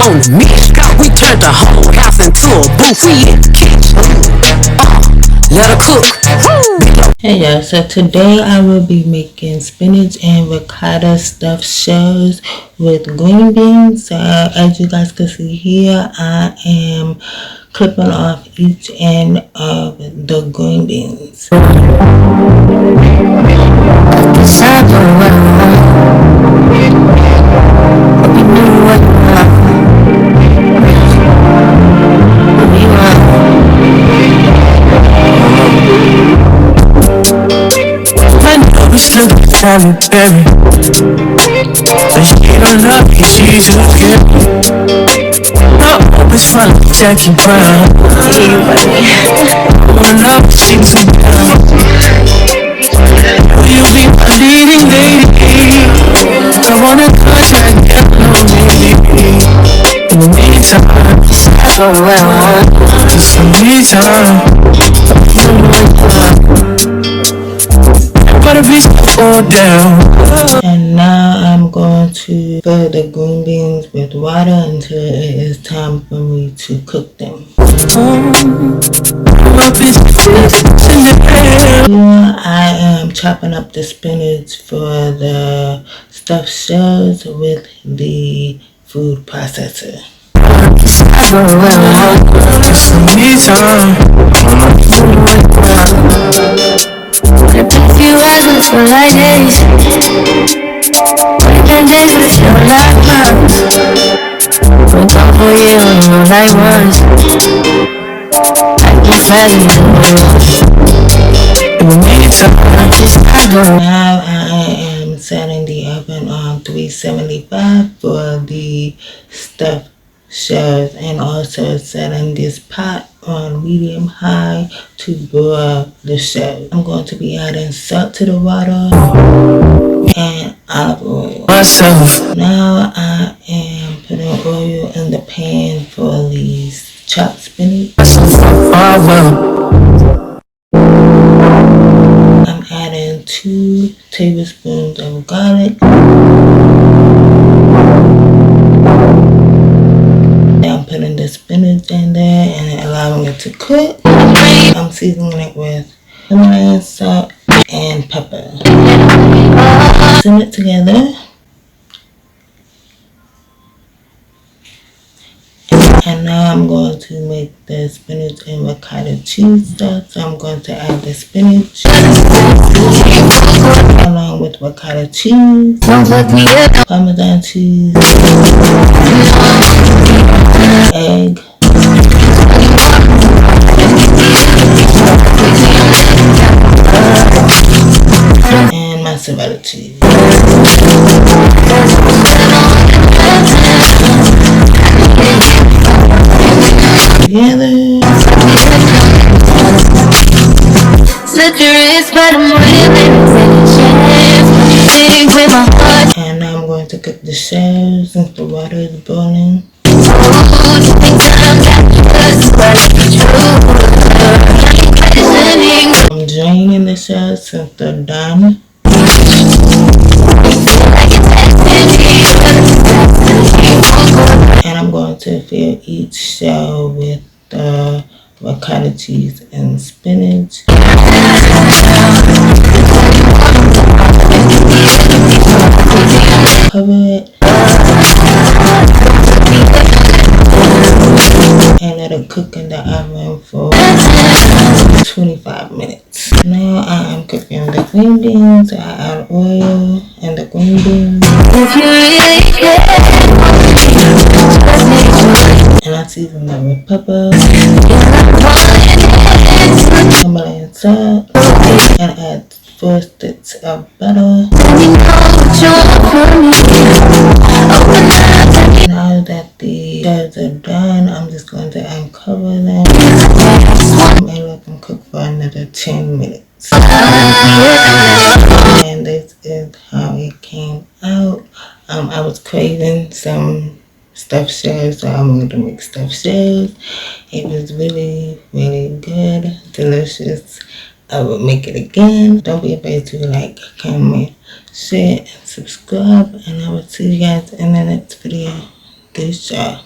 on the mix. We turned the whole house into a booth. We in the kitchen. Let her cook. Hey y'all, so today I will be making spinach and ricotta stuffed shells with green beans. So as you guys can see here, I am clipping off each end of the green beans. Still got time to bury. But she don't love me, she's too scared. No, it's fun, Jackie Brown. One love, she too down. Will you be my leading lady? I wanna touch like that, no maybe. In the meantime, so well, just in the meantime. And now I'm going to fill the green beans with water until it is time for me to cook them. I am chopping up the spinach for the stuffed shells with the food processor. If you wasn't for like days, waking days would feel like months. Went on for you all I was. Like you fell in the world. Now I am setting the oven on 375 for the stuffed shells, and also setting this pot on medium high to broil the shells. I'm going to be adding salt to the water and olive oil. Now I am putting oil in the pan for these chopped spinach. I'm adding 2 tablespoons of garlic. I'm putting the spinach in there and allowing it to cook. I'm seasoning it with cinnamon, salt, and pepper. Simmer it together. And now I'm going to make the spinach and ricotta cheese sauce. So I'm going to add the spinach along with ricotta cheese, Parmesan cheese, egg, and mozzarella cheese. Together. And now I'm going to cook the shells since the water is boiling. I'm draining the shells since they're done. And I'm going to fill each shell with the ricotta cheese and spinach. Cover it and let it cook in the oven for 25 minutes. Now I am cooking the green beans. I add oil in the green beans. And I season them with pepper, Himalayan salt, and add 4 sticks of butter. Now that the shells are done, I'm just going to uncover them and let them cook for another 10 minutes. And this is how it came out. I was craving some stuffed shells, so I'm going to make stuffed shells. It was really, really good, delicious. I will make it again. Don't be afraid to like, comment, share, and subscribe, and I will see you guys in the next video. Good job.